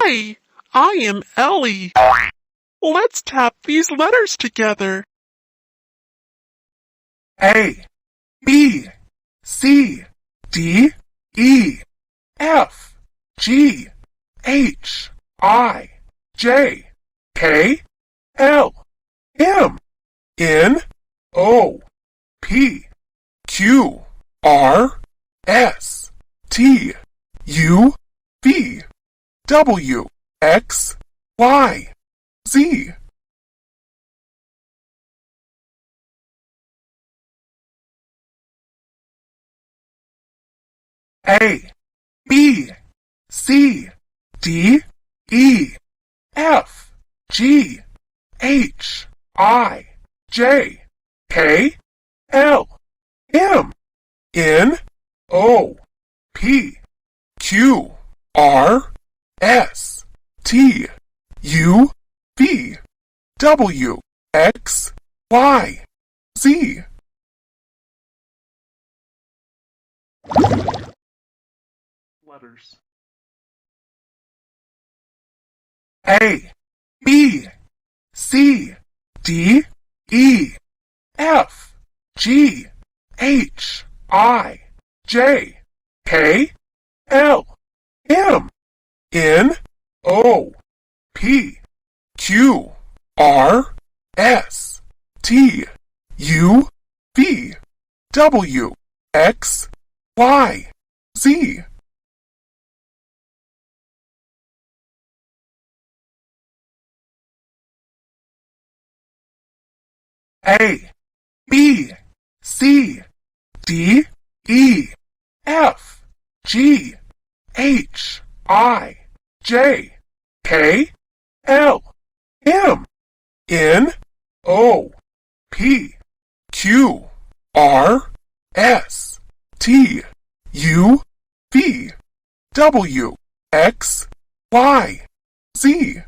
Hi, I am Ellie. Let's tap these letters together. A, B, C, D, E, F, G, H, I, J, K, L, M, N, O, P, Q, R, S, T, U, V, W, X, Y, Z. A, B, C, D, E, F, G, H, I, J, K, L, M, N, O, P, Q, R, S, T, U, V, W, X, Y, Z. Letters. A, B, C, D, E, F, G, H, I, J, K, L, M, N, O, P, Q, R, S, T, U, V, W, X, Y, Z. A, B, C, D, E, F, G, H, I, J, K, L, M, N, O, P, Q, R, S, T, U, V, W, X, Y, Z.